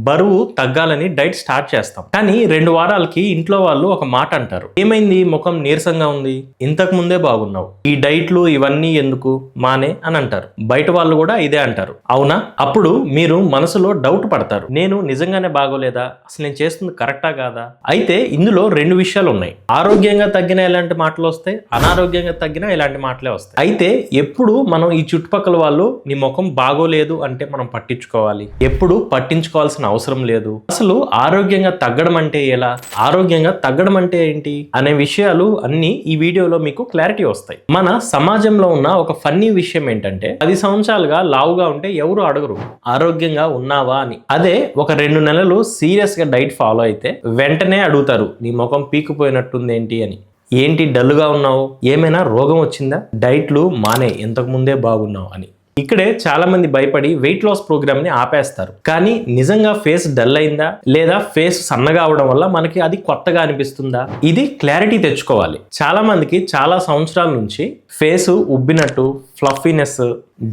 బరువు తగ్గాలని diet start చేస్తాం. కానీ 2 వారాలకి ఇంట్లో వాళ్ళు ఒక మాట అంటారు, ఏమైంది ముఖం నీరసంగా ఉంది, ఇంతకు ముందే బాగున్నావు, ఈ డైట్లు ఇవన్నీ ఎందుకు మానే అని అంటారు. బయట వాళ్ళు కూడా ఇదే అంటారు. అవునా? అప్పుడు మీరు మనసులో డౌట్ పడతారు, నేను నిజంగానే బాగోలేదా, అసలు నేను చేస్తుంది కరెక్టా కాదా? అయితే ఇందులో 2 విషయాలు ఉన్నాయి. ఆరోగ్యంగా తగ్గిన ఇలాంటి మాటలు వస్తాయి, అనారోగ్యంగా తగ్గిన ఇలాంటి మాటలే వస్తాయి. అయితే ఎప్పుడు మనం ఈ చుట్టుపక్కల వాళ్ళు నీ ముఖం బాగోలేదు అంటే మనం పట్టించుకోవాలి, ఎప్పుడు పట్టించుకోవాల్సిన అవసరం లేదు. అసలు ఆరోగ్యంగా తగ్గడం అంటే ఎలా, ఆరోగ్యంగా తగ్గడం అంటే ఏంటి అనే విషయాలు అన్ని ఈ వీడియోలో మీకు క్లారిటీ వస్తాయి. మన సమాజంలో ఉన్న ఒక ఫన్నీ విషయం ఏంటంటే 10 సంవత్సరాలుగా లావుగా ఉంటే ఎవరు అడగరు ఆరోగ్యంగా ఉన్నావా అని. అదే ఒక 2 నెలలు సీరియస్ గా డైట్ ఫాలో అయితే వెంటనే అడుగుతారు, నీ ముఖం పీకిపోయినట్టుంది ఏంటి అని. ఏంటి డల్గా ఉన్నావు, ఏమైనా రోగం వచ్చిందా, డైట్లు మానే, ఇంతకు ముందే బాగున్నావు అని. ఇక్కడే చాలా మంది భయపడి వెయిట్ లాస్ ప్రోగ్రామ్ ని ఆపేస్తారు. కానీ నిజంగా ఫేస్ డల్ అయిందా లేదా ఫేస్ సన్నగా అవడం వల్ల మనకి అది కొత్తగా అనిపిస్తుందా, ఇది క్లారిటీ తెచ్చుకోవాలి. చాలా మందికి చాలా సంవత్సరాల నుంచి ఫేస్ ఉబ్బినట్టు, ఫ్లఫీనెస్,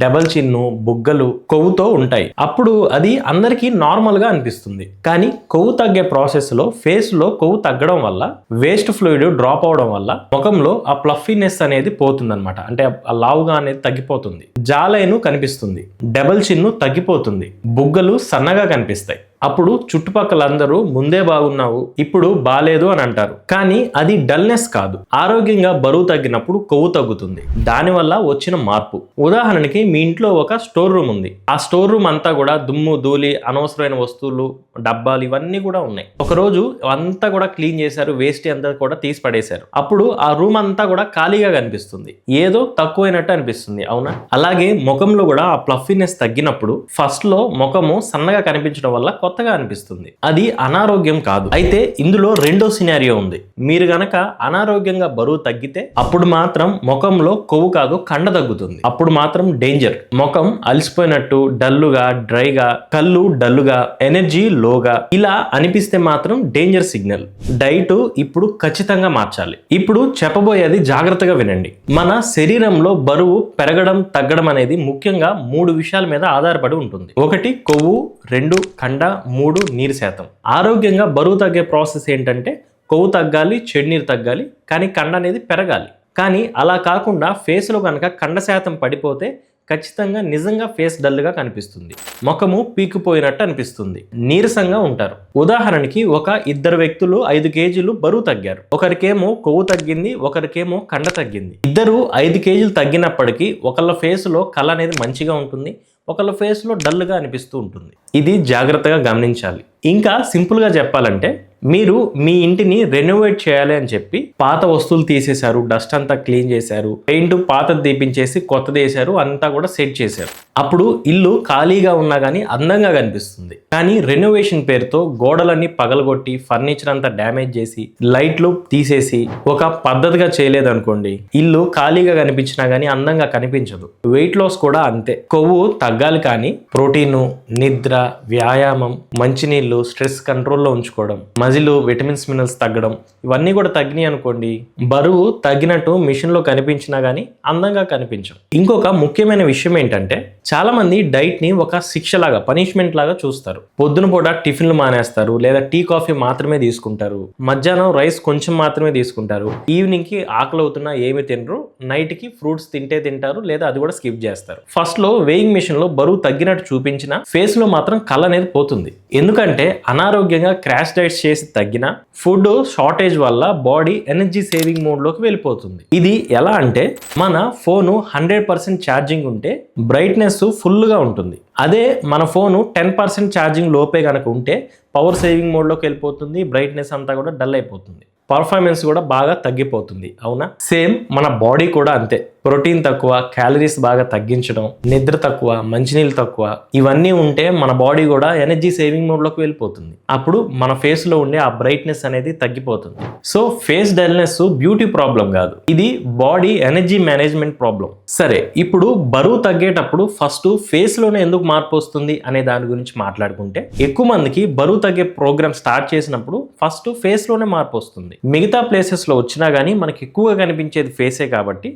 డబల్ చిన్ను, బుగ్గలు, కొవ్వుతో ఉంటాయి. అప్పుడు అది అందరికీ నార్మల్ గా అనిపిస్తుంది. కానీ కొవ్వు తగ్గే ప్రాసెస్ లో ఫేస్ లో కొవ్వు తగ్గడం వల్ల వేస్ట్ ఫ్లూయిడ్ డ్రాప్ అవడం వల్ల ముఖంలో ఆ ఫ్లఫీనెస్ అనేది పోతుంది అనమాట. అంటే ఆ లావుగా అనేది తగ్గిపోతుంది, జాలైను కనిపిస్తుంది, డబల్ చిన్ను తగ్గిపోతుంది, బుగ్గలు సన్నగా కనిపిస్తాయి. అప్పుడు చుట్టుపక్కల అందరూ ముందే బాగున్నావు, ఇప్పుడు బాలేదు అని అంటారు. కానీ అది డల్నెస్ కాదు, ఆరోగ్యంగా బరువు తగ్గినప్పుడు కొవ్వు తగ్గుతుంది, దానివల్ల వచ్చిన మార్పు. ఉదాహరణకి మీ ఇంట్లో ఒక స్టోర్ రూమ్ ఉంది. ఆ స్టోర్ రూమ్ అంతా కూడా దుమ్ము ధూళి, అనవసరమైన వస్తువులు, డబ్బాలు ఇవన్నీ కూడా ఉన్నాయి. ఒకరోజు అంతా కూడా క్లీన్ చేశారు, వేస్ట్ అంతా కూడా తీసి పడేశారు. అప్పుడు ఆ రూమ్ అంతా కూడా ఖాళీగా కనిపిస్తుంది, ఏదో తక్కువైనట్టు అనిపిస్తుంది. అవునా? అలాగే ముఖంలో కూడా ఆ ప్లఫీనెస్ తగ్గినప్పుడు ఫస్ట్ లో ముఖము సన్నగా కనిపించడం వల్ల కొత్తగా అనిపిస్తుంది. అది అనారోగ్యం కాదు. అయితే ఇందులో రెండో సినారియో ఉంది. మీరు గనక అనారోగ్యంగా బరువు తగ్గితే అప్పుడు మాత్రం ముఖంలో కొవ్వు కాదు కండ తగ్గుతుంది. అప్పుడు మాత్రం డేంజర్. ముఖం అలసిపోయినట్టు, డల్లుగా, డ్రైగా, కళ్ళు డల్లుగా, ఎనర్జీ లోగా ఇలా అనిపిస్తే మాత్రం డేంజర్ సిగ్నల్. డైట్ ఇప్పుడు ఖచ్చితంగా మార్చాలి. ఇప్పుడు చెప్పబోయేది జాగ్రత్తగా వినండి. మన శరీరంలో బరువు పెరగడం తగ్గడం అనేది ముఖ్యంగా 3 విషయాల మీద ఆధారపడి ఉంటుంది. 1 కొవ్వు, 2 కండ, 3 నీరు శాతం. ఆరోగ్యంగా బరువు తగ్గే ప్రాసెస్ ఏంటంటే కొవ్వు తగ్గాలి, చెడు నీరు తగ్గాలి, కానీ కండ అనేది పెరగాలి. కానీ అలా కాకుండా ఫేస్లో కనుక కండ శాతం పడిపోతే ఖచ్చితంగా నిజంగా ఫేస్ డల్గా కనిపిస్తుంది, ముఖము పీకిపోయినట్టు అనిపిస్తుంది, నీరసంగా ఉంటారు. ఉదాహరణకి ఒక 2 వ్యక్తులు 5 కేజీలు బరువు తగ్గారు. ఒకరికేమో కొవ్వు తగ్గింది, ఒకరికేమో కండ తగ్గింది. ఇద్దరు 5 కేజీలు తగ్గినప్పటికీ ఒకళ్ళ ఫేస్లో కళ అనేది మంచిగా ఉంటుంది, ఒకళ్ళ ఫేస్లో డల్గా అనిపిస్తూ ఉంటుంది. ఇది జాగ్రత్తగా గమనించాలి. ఇంకా సింపుల్గా చెప్పాలంటే మీరు మీ ఇంటిని రెనోవేట్ చేయాలి అని చెప్పి పాత వస్తువులు తీసేశారు, డస్ట్ అంతా క్లీన్ చేశారు, పెయింట్ పాతది తీపించేసి కొత్తది వేశారు, అంతా కూడా సెట్ చేశారు. అప్పుడు ఇల్లు ఖాళీగా ఉన్నా కానీ అందంగా కనిపిస్తుంది. కానీ రెనోవేషన్ పేరుతో గోడలన్నీ పగలగొట్టి ఫర్నిచర్ అంతా డ్యామేజ్ చేసి లైట్లు తీసేసి ఒక పద్ధతిగా చేయలేదనుకోండి, ఇల్లు ఖాళీగా కనిపించినా కానీ అందంగా కనిపించదు. వెయిట్ లాస్ కూడా అంతే. కొవ్వు తగ్గాలి కానీ ప్రోటీను, నిద్ర, వ్యాయామం, మంచినీళ్ళు, స్ట్రెస్ కంట్రోల్లో ఉంచుకోవడం, మజిలు, విటమిన్స్, మినరల్స్ తగ్గడం ఇవన్నీ కూడా తగ్గినాయి అనుకోండి, బరువు తగ్గినట్టు మిషన్లో కనిపించినా కానీ అందంగా కనిపించం. ఇంకొక ముఖ్యమైన విషయం ఏంటంటే చాలా మంది డైట్ ని ఒక శిక్షలాగా, పనిష్మెంట్ లాగా చూస్తారు. పొద్దున పూట టిఫిన్లు మానేస్తారు, లేదా టీ కాఫీ మాత్రమే తీసుకుంటారు, మధ్యాహ్నం రైస్ కొంచెం మాత్రమే తీసుకుంటారు, ఈవినింగ్ కి ఆకలి అవుతున్నా ఏమి తినరు, నైట్ కి ఫ్రూట్స్ తింటే తింటారు, లేదా అది కూడా స్కిప్ చేస్తారు. ఫస్ట్ లో వేయింగ్ మిషన్ లో బరువు తగ్గినట్టు చూపించిన ఫేస్ లో మాత్రం కళ అనేది పోతుంది. ఎందుకంటే అనారోగ్యంగా క్రాష్ డైట్స్ చేసి తగ్గిన ఫుడ్ షార్టేజ్ వల్ల బాడీ ఎనర్జీ సేవింగ్ మోడ్ లోకి వెళ్ళిపోతుంది. ఇది ఎలా అంటే మన ఫోను 100% ఛార్జింగ్ ఉంటే బ్రైట్నెస్ ఫుల్ గా ఉంటుంది. అదే మన ఫోను 10% ఛార్జింగ్ లోపే కనుక ఉంటే పవర్ సేవింగ్ మోడ్ లోకి వెళ్ళిపోతుంది, బ్రైట్నెస్ అంతా కూడా డల్ అయిపోతుంది, పర్ఫార్మెన్స్ కూడా బాగా తగ్గిపోతుంది. అవునా? సేమ్ మన బాడీ కూడా అంతే. ప్రోటీన్ తక్కువ, క్యాలరీస్ బాగా తగ్గించడం, నిద్ర తక్కువ, మంచినీళ్ళు తక్కువ ఇవన్నీ ఉంటే మన బాడీ కూడా ఎనర్జీ సేవింగ్ మోడ్లోకి వెళ్ళిపోతుంది. అప్పుడు మన ఫేస్లో ఉండే ఆ బ్రైట్నెస్ అనేది తగ్గిపోతుంది. So face dullness beauty problem కాదు, ఇది బాడీ ఎనర్జీ మేనేజ్మెంట్ ప్రాబ్లం. సరే, ఇప్పుడు బరువు తగ్గేటప్పుడు ఫస్ట్ ఫేస్లోనే ఎందుకు మార్పు వస్తుంది అనే దాని గురించి మాట్లాడుకుంటే, ఎక్కువ మందికి బరువు తగ్గే ప్రోగ్రామ్ స్టార్ట్ చేసినప్పుడు ఫస్ట్ ఫేస్లోనే మార్పు వస్తుంది. మిగతా ప్లేసెస్లో వచ్చినా కానీ మనకి ఎక్కువగా కనిపించేది ఫేసే కాబట్టి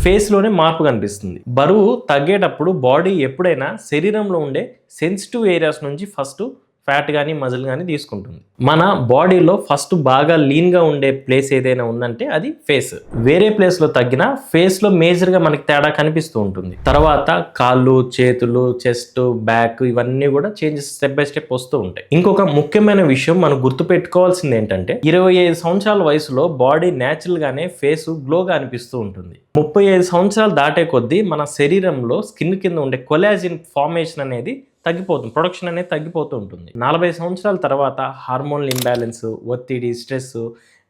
ఫేస్లోనే మార్పు కనిపిస్తుంది. బరువు తగ్గేటప్పుడు బాడీ ఎప్పుడైనా శరీరంలో ఉండే సెన్సిటివ్ ఏరియాస్ నుంచి ఫస్ట్ ఫ్యాట్ కానీ మజిల్ కానీ తీసుకుంటుంది. మన బాడీలో ఫస్ట్ బాగా లీన్గా ఉండే ప్లేస్ ఏదైనా ఉందంటే అది ఫేస్. వేరే ప్లేస్లో తగ్గినా ఫేస్లో మేజర్గా మనకి తేడా కనిపిస్తూ ఉంటుంది. తర్వాత కాళ్ళు, చేతులు, చెస్ట్, బ్యాక్ ఇవన్నీ కూడా చేంజెస్ స్టెప్ బై స్టెప్ వస్తూ ఉంటాయి. ఇంకొక ముఖ్యమైన విషయం మనం గుర్తుపెట్టుకోవాల్సింది ఏంటంటే 25 సంవత్సరాల వయసులో బాడీ న్యాచురల్ గానే ఫేస్ గ్లోగా అనిపిస్తూ ఉంటుంది. 35 సంవత్సరాలు దాటే కొద్దీ మన శరీరంలో స్కిన్ కింద ఉండే కొలాజిన్ ఫార్మేషన్ అనేది తగ్గిపోతుంది, ప్రొడక్షన్ అనేది తగ్గిపోతూ ఉంటుంది. 40 సంవత్సరాల తర్వాత హార్మోనల్ ఇంబ్యాలెన్స్, ఒత్తిడి, స్ట్రెస్,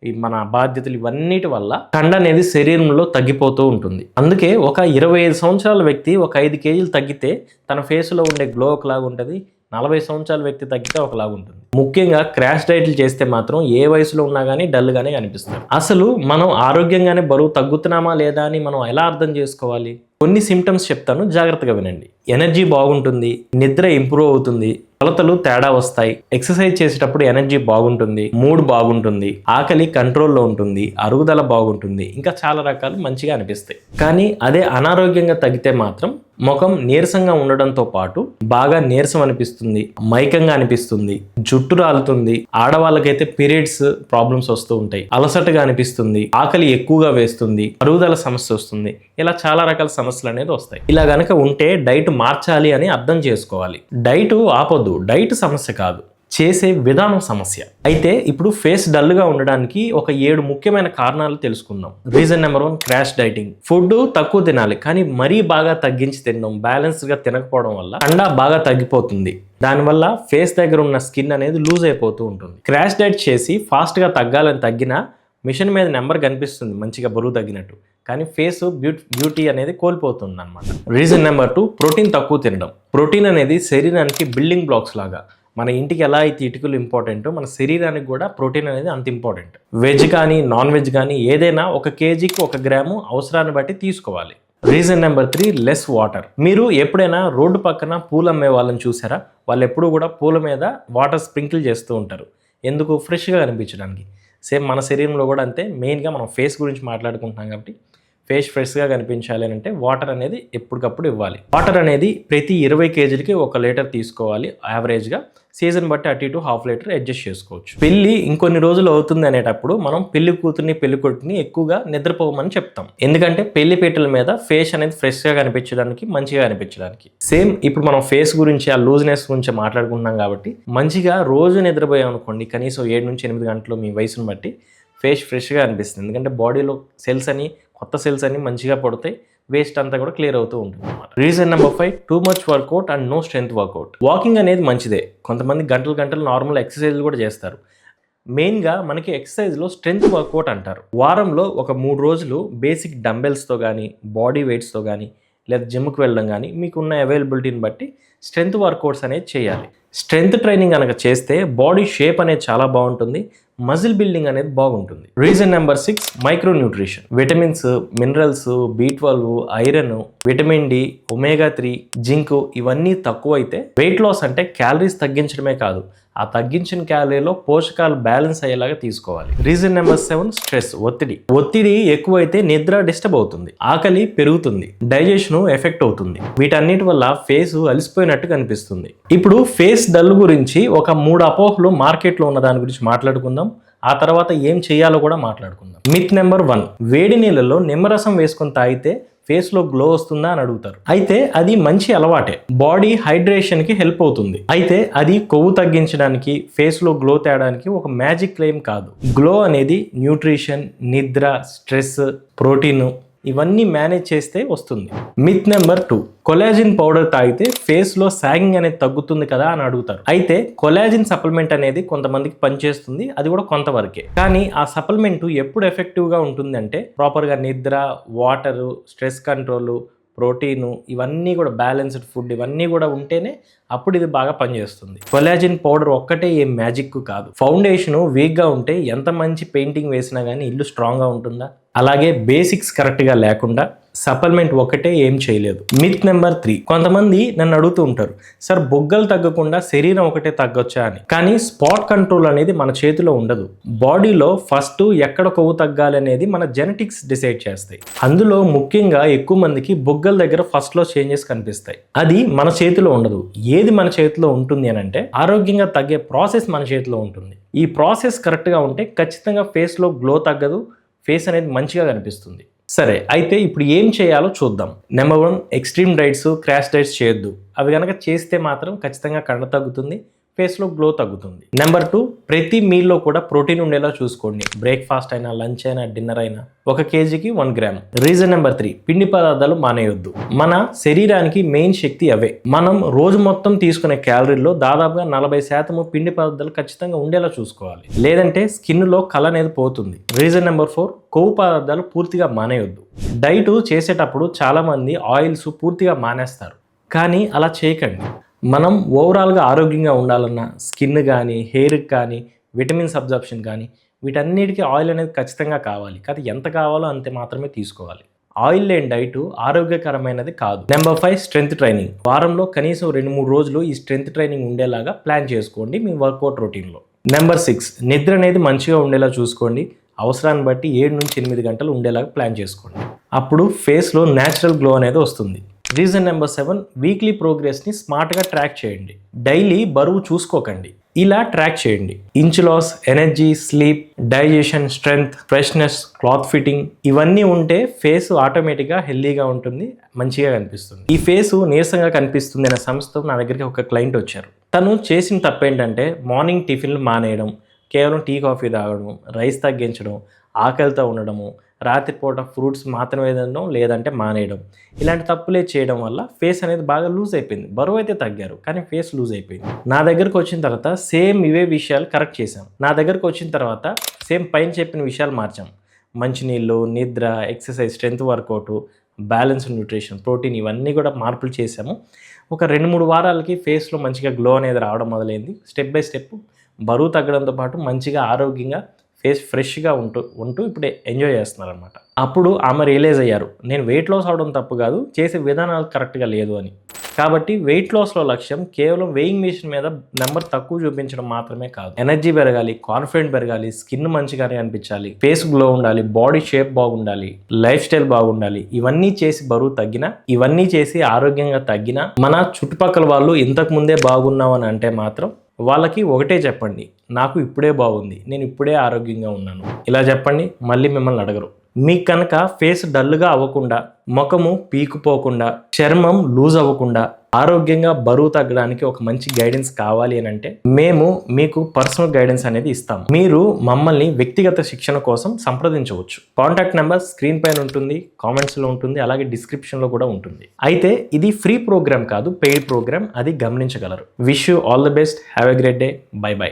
ఈ మన బాధ్యతలు ఇవన్నిటి వల్ల కండ అనేది శరీరంలో తగ్గిపోతూ ఉంటుంది. అందుకే ఒక 25 సంవత్సరాల వ్యక్తి ఒక 5 కేజీలు తగ్గితే తన ఫేస్లో ఉండే గ్లో ఒకలాగా ఉంటుంది, 40 సంవత్సరాల వ్యక్తి తగ్గితే ఒకలాగా ఉంటుంది. ముఖ్యంగా క్రాష్ డైట్లు చేస్తే మాత్రం ఏ వయసులో ఉన్నా కానీ డల్గానే కనిపిస్తారు. అసలు మనం ఆరోగ్యంగానే బరువు తగ్గుతున్నామా లేదా అని మనం ఎలా అర్థం చేసుకోవాలి? కొన్ని సిమ్టమ్స్ చెప్తాను, జాగ్రత్తగా వినండి. ఎనర్జీ బాగుంటుంది, నిద్ర ఇంప్రూవ్ అవుతుంది, కొలతలు తేడా వస్తాయి, ఎక్సర్సైజ్ చేసేటప్పుడు ఎనర్జీ బాగుంటుంది, మూడ్ బాగుంటుంది, ఆకలి కంట్రోల్లో ఉంటుంది, అరుగుదల బాగుంటుంది, ఇంకా చాలా రకాలు మంచిగా అనిపిస్తాయి. కానీ అదే అనారోగ్యంగా తగ్గితే మాత్రం ముఖం నీరసంగా ఉండడంతో పాటు బాగా నీరసం అనిపిస్తుంది, మైకంగా అనిపిస్తుంది, జుట్టు రాలుతుంది, ఆడవాళ్ళకైతే పీరియడ్స్ ప్రాబ్లమ్స్ వస్తూ ఉంటాయి, అలసటగా అనిపిస్తుంది, ఆకలి ఎక్కువగా వేస్తుంది, అరుగుదల సమస్య వస్తుంది, ఇలా చాలా రకాల సమస్యలు అనేది వస్తాయి. ఇలా గనక ఉంటే డైట్ మార్చాలి అని అర్థం చేసుకోవాలి. డైట్ ఆపొద్దు, డైట్ సమస్య కాదు, చేసే విధానం సమస్య. అయితే ఇప్పుడు ఫేస్ డల్గా ఉండడానికి ఒక 7 ముఖ్యమైన కారణాలు తెలుసుకుందాం. Reason number 1, crash dieting. Food తక్కువ తినాలి, కానీ మరీ బాగా తగ్గించి తినడం, బ్యాలెన్స్గా తినకపోవడం వల్ల కండ బాగా తగ్గిపోతుంది. దానివల్ల ఫేస్ దగ్గర ఉన్న స్కిన్ అనేది లూజ్ అయిపోతూ ఉంటుంది. క్రాష్ డైట్ చేసి ఫాస్ట్గా తగ్గాలని తగ్గినా మిషన్ మీద నెంబర్ కనిపిస్తుంది మంచిగా బరువు తగ్గినట్టు, కానీ ఫేస్ బ్యూటీ అనేది కోల్పోతుంది అనమాట. రీజన్ నెంబర్ 2, ప్రోటీన్ తక్కువ తినడం. ప్రోటీన్ అనేది శరీరానికి బిల్డింగ్ బ్లాక్స్ లాగా. మన ఇంటికి ఎలా అయితే ఇటుకలు ఇంపార్టెంటో మన శరీరానికి కూడా ప్రోటీన్ అనేది అంత ఇంపార్టెంట్. వెజ్ కానీ నాన్ వెజ్ కానీ ఏదైనా 1 కేజీకి 1 గ్రాము అవసరాన్ని బట్టి తీసుకోవాలి. Reason number 3, less water. మీరు ఎప్పుడైనా రోడ్డు పక్కన పూలు అమ్మే వాళ్ళని చూసారా? వాళ్ళు ఎప్పుడు కూడా పూల మీద వాటర్ స్ప్రింకిల్ చేస్తూ ఉంటారు. ఎందుకు? ఫ్రెష్గా కనిపించడానికి. సేమ్ మన శరీరంలో కూడా అంతే. మెయిన్గా మనం ఫేస్ గురించి మాట్లాడుకుంటున్నాం కాబట్టి ఫేస్ ఫ్రెష్గా కనిపించాలి అంటే వాటర్ అనేది ఎప్పటికప్పుడు ఇవ్వాలి. వాటర్ అనేది ప్రతి 20 కేజీలకి 1 లీటర్ తీసుకోవాలి యావరేజ్గా. సీజన్ బట్టి అటు ఇటు ½ లీటర్ అడ్జస్ట్ చేసుకోవచ్చు. పెళ్లి ఇంకొన్ని రోజులు అవుతుంది అనేటప్పుడు మనం పెళ్లి కూతుర్ని పెళ్లి కొడుకుని ఎక్కువగా నిద్రపోమని చెప్తాం. ఎందుకంటే పెళ్లి పీటల మీద ఫేస్ అనేది ఫ్రెష్గా కనిపించడానికి, మంచిగా కనిపించడానికి. సేమ్ ఇప్పుడు మనం ఫేస్ గురించి, ఆ లూజ్నెస్ గురించి మాట్లాడుకుంటున్నాం కాబట్టి మంచిగా రోజు నిద్రపోయాం అనుకోండి, కనీసం 7 నుంచి 8 గంటలు మీ వయసును బట్టి ఫేస్ ఫ్రెష్గా అనిపిస్తుంది. ఎందుకంటే బాడీలో సెల్స్ అని, కొత్త సెల్స్ అని మంచిగా పడతాయి, వేస్ట్ అంతా కూడా క్లియర్ అవుతూ ఉంటుంది అన్నమాట. Reason number 5, too much workout and no strength workout. Walking అనేది మంచిదే, కొంతమంది గంటలు నార్మల్ ఎక్సర్సైజ్ కూడా చేస్తారు. మెయిన్గా మనకి ఎక్సర్సైజ్లో స్ట్రెంత్ వర్కౌట్ అంటారు. వారంలో ఒక 3 రోజులు బేసిక్ డంబెల్స్తో కానీ, బాడీ వెయిట్స్తో కానీ, లేదా జిమ్కి వెళ్ళడం కానీ మీకున్న అవైలబిలిటీని బట్టి స్ట్రెంత్ వర్కౌట్స్ అనేది చేయాలి. స్ట్రెంత్ ట్రైనింగ్ కనుక చేస్తే బాడీ షేప్ అనేది చాలా బాగుంటుంది, మజిల్ బిల్డింగ్ అనేది బాగుంటుంది. Reason number 6, micro nutrition. Vitamins, minerals, B12, iron, vitamin D, omega 3, zinc ఇవన్నీ తక్కువ అయితే వెయిట్ లాస్ అంటే క్యాలరీస్ తగ్గించడమే కాదు, ఆ తగ్గించిన క్యాలరీలో పోషకాలు బ్యాలెన్స్ అయ్యేలాగా తీసుకోవాలి. రీజన్ నెంబర్ 7, స్ట్రెస్, ఒత్తిడి ఎక్కువైతే నిద్ర డిస్టర్బ్ అవుతుంది, ఆకలి పెరుగుతుంది, డైజెషన్ ఎఫెక్ట్ అవుతుంది. వీటన్నిటి వల్ల ఫేస్ అలసిపోయినట్టు కనిపిస్తుంది. ఇప్పుడు ఫేస్ డల్ గురించి ఒక 3 అపోహలు మార్కెట్లో ఉన్న దాని గురించి మాట్లాడుకుందాం. ఆ తర్వాత ఏం చేయాలో కూడా మాట్లాడుకుందాం. మిత్ నెంబర్ 1, వేడి నీళ్ళలో నిమ్మరసం వేసుకొని తాగితే ఫేస్లో గ్లో వస్తుందా అని అడుగుతారు. అయితే అది మంచి అలవాటే, బాడీ హైడ్రేషన్కి హెల్ప్ అవుతుంది. అయితే అది కొవ్వు తగ్గించడానికి, ఫేస్లో గ్లో తేడానికి ఒక మ్యాజిక్ క్లెయిమ్ కాదు. గ్లో అనేది న్యూట్రిషన్, నిద్ర, స్ట్రెస్, ప్రోటీన్ ఇవన్నీ మేనేజ్ చేస్తే వస్తుంది. మిత్ నెంబర్ 2, కొలాజిన్ పౌడర్ తాగితే ఫేస్లో సాగింగ్ అనేది తగ్గుతుంది కదా అని అడుగుతారు. అయితే కొలాజిన్ సప్లిమెంట్ అనేది కొంతమందికి పనిచేస్తుంది, అది కూడా కొంతవరకే. కానీ ఆ సప్లిమెంట్ ఎప్పుడు ఎఫెక్టివ్గా ఉంటుంది అంటే ప్రాపర్గా నిద్ర, వాటరు, స్ట్రెస్ కంట్రోల్, ప్రోటీను ఇవన్నీ కూడా బ్యాలెన్స్డ్ ఫుడ్ ఇవన్నీ కూడా ఉంటేనే అప్పుడు ఇది బాగా పనిచేస్తుంది. కొలాజిన్ పౌడర్ ఒక్కటే ఏం మ్యాజిక్ కాదు. ఫౌండేషన్ వీక్గా ఉంటే ఎంత మంచి పెయింటింగ్ వేసినా కానీ ఇల్లు స్ట్రాంగ్గా ఉంటుందా? అలాగే బేసిక్స్ కరెక్ట్గా లేకుండా సప్లిమెంట్ ఒకటే ఏం చేయలేదు. మిత్ నెంబర్ 3, కొంతమంది నన్ను అడుగుతూ ఉంటారు, సార్ బొగ్గలు తగ్గకుండా శరీరం ఒకటే తగ్గొచ్చా అని. కానీ స్పాట్ కంట్రోల్ అనేది మన చేతిలో ఉండదు. బాడీలో ఫస్ట్ ఎక్కడ కొవ్వు తగ్గాలి అనేది మన జెనెటిక్స్ డిసైడ్ చేస్తాయి. అందులో ముఖ్యంగా ఎక్కువ మందికి బొగ్గల దగ్గర ఫస్ట్ లో చేంజెస్ కనిపిస్తాయి. అది మన చేతిలో ఉండదు. ఏది మన చేతిలో ఉంటుంది అని అంటే ఆరోగ్యంగా తగ్గే ప్రాసెస్ మన చేతిలో ఉంటుంది. ఈ ప్రాసెస్ కరెక్ట్గా ఉంటే ఖచ్చితంగా ఫేస్లో గ్లో తగ్గదు, ఫేస్ అనేది మంచిగా కనిపిస్తుంది. సరే, అయితే ఇప్పుడు ఏం చేయాలో చూద్దాం. Number 1, extreme diets, crash diets చేయొద్దు. అవి కనుక చేస్తే మాత్రం ఖచ్చితంగా కండ తగ్గుతుంది, ఫేస్లో గ్లో తగ్గుతుంది. నెంబర్ 2, ప్రతి మీల్లో కూడా ప్రోటీన్ ఉండేలా చూసుకోండి. బ్రేక్ఫాస్ట్ అయినా, లంచ్ అయినా, డిన్నర్ అయినా 1 kgకి 1 గ్రామ్. రీజన్ నెంబర్ 3, పిండి పదార్థాలు మానేయొద్దు. మన శరీరానికి మెయిన్ శక్తి అవే. మనం రోజు మొత్తం తీసుకునే క్యాలరీల్లో దాదాపుగా 40% పిండి పదార్థాలు ఖచ్చితంగా ఉండేలా చూసుకోవాలి, లేదంటే స్కిన్లో కలర్ అనేది పోతుంది. రీజన్ నెంబర్ 4, కొవ్వు పదార్థాలు పూర్తిగా మానేయొద్దు. డైట్ చేసేటప్పుడు చాలామంది ఆయిల్స్ పూర్తిగా మానేస్తారు, కానీ అలా చేయకండి. మనం ఓవరాల్గా ఆరోగ్యంగా ఉండాలన్నా స్కిన్ కానీ, హెయిర్కి కానీ, విటమిన్స్ అబ్జర్ప్షన్ కానీ, వీటన్నిటికీ ఆయిల్ అనేది ఖచ్చితంగా కావాలి. కానీ ఎంత కావాలో అంతే మాత్రమే తీసుకోవాలి. ఆయిల్ లేని డైట్ ఆరోగ్యకరమైనది కాదు. Number 5, strength training. వారంలో కనీసం 2-3 రోజులు ఈ స్ట్రెంత్ ట్రైనింగ్ ఉండేలాగా ప్లాన్ చేసుకోండి మీ వర్కౌట్ రొటీన్లో. నెంబర్ 6, నిద్ర అనేది మంచిగా ఉండేలా చూసుకోండి. అవసరాన్ని బట్టి 7-8 గంటలు ఉండేలాగా ప్లాన్ చేసుకోండి. అప్పుడు ఫేస్లో న్యాచురల్ గ్లో అనేది వస్తుంది. రీజన్ నెంబర్ 7, వీక్లీ ప్రోగ్రెస్ని స్మార్ట్గా ట్రాక్ చేయండి. డైలీ బరువు చూసుకోకండి, ఇలా ట్రాక్ చేయండి. Inch loss, energy, sleep, digestion, strength, freshness, cloth fitting ఇవన్నీ ఉంటే ఫేస్ ఆటోమేటిక్గా హెల్దీగా ఉంటుంది, మంచిగా కనిపిస్తుంది. ఈ ఫేస్ నీరసంగా కనిపిస్తుంది అనే సంస్థతో నా దగ్గరికి ఒక క్లయింట్ వచ్చారు. తను చేసిన తప్పు ఏంటంటే మార్నింగ్ టిఫిన్లు మానేయడం, కేవలం టీ కాఫీ తాగడం, రైస్ తగ్గించడం, ఆకలితో ఉండడము, రాత్రిపూట ఫ్రూట్స్ మాత్రమే తినడం, లేదంటే మానేయడం, ఇలాంటి తప్పులే చేయడం వల్ల ఫేస్ అనేది బాగా లూజ్ అయిపోయింది. బరువు అయితే తగ్గారు, కానీ ఫేస్ లూజ్ అయిపోయింది. నా దగ్గరకు వచ్చిన తర్వాత సేమ్ ఇవే విషయాలు కరెక్ట్ చేశాం. నా దగ్గరకు వచ్చిన తర్వాత సేమ్ పైన చెప్పిన విషయాలు మార్చాం. మంచినీళ్ళు, నిద్ర, exercise, strength workout, balance nutrition, protein ఇవన్నీ కూడా మార్పులు చేశాము. ఒక 2-3 వారాలకి ఫేస్లో మంచిగా గ్లో అనేది రావడం మొదలైంది. స్టెప్ బై స్టెప్ బరువు తగ్గడంతో పాటు మంచిగా ఆరోగ్యంగా ఫేస్ ఫ్రెష్గా ఉంటూ ఇప్పుడు ఎంజాయ్ చేస్తున్నారు అనమాట. అప్పుడు ఆమె రియలైజ్ అయ్యారు, నేను వెయిట్ లాస్ అవడం తప్పు కాదు, చేసే విధానాలు కరెక్ట్గా లేదు అని. కాబట్టి వెయిట్ లాస్లో లక్ష్యం కేవలం వెయింగ్ మిషన్ మీద నెంబర్ తక్కువ చూపించడం మాత్రమే కాదు. ఎనర్జీ పెరగాలి, కాన్ఫిడెంట్ పెరగాలి, స్కిన్ మంచిగానే అనిపించాలి, ఫేస్ గ్లో ఉండాలి, బాడీ షేప్ బాగుండాలి, లైఫ్ స్టైల్ బాగుండాలి. ఇవన్నీ చేసి బరువు తగ్గినా, ఇవన్నీ చేసి ఆరోగ్యంగా తగ్గినా, మన చుట్టుపక్కల వాళ్ళు ఇంతకు ముందే బాగున్నావు అని అంటే మాత్రం వాళ్ళకి ఒకటే చెప్పండి, నాకు ఇప్పుడే బాగుంది, నేను ఇప్పుడే ఆరోగ్యంగా ఉన్నాను, ఇలా చెప్పండి. మళ్ళీ మిమ్మల్ని అడగరు. మీకు కనుక ఫేస్ డల్గా అవ్వకుండా, ముఖము పీకుపోకుండా, చర్మం లూజ్ అవ్వకుండా, ఆరోగ్యంగా బరువు తగ్గడానికి ఒక మంచి గైడెన్స్ కావాలి అని అంటే మేము మీకు పర్సనల్ గైడెన్స్ అనేది ఇస్తాం. మీరు మమ్మల్ని వ్యక్తిగత శిక్షణ కోసం సంప్రదించవచ్చు. కాంటాక్ట్ నెంబర్ స్క్రీన్ పైన ఉంటుంది, కామెంట్స్లో ఉంటుంది, అలాగే డిస్క్రిప్షన్లో కూడా ఉంటుంది. అయితే ఇది ఫ్రీ ప్రోగ్రామ్ కాదు, పెయిడ్ ప్రోగ్రామ్, అది గమనించగలరు. Wish you all the best, have a great day, by by.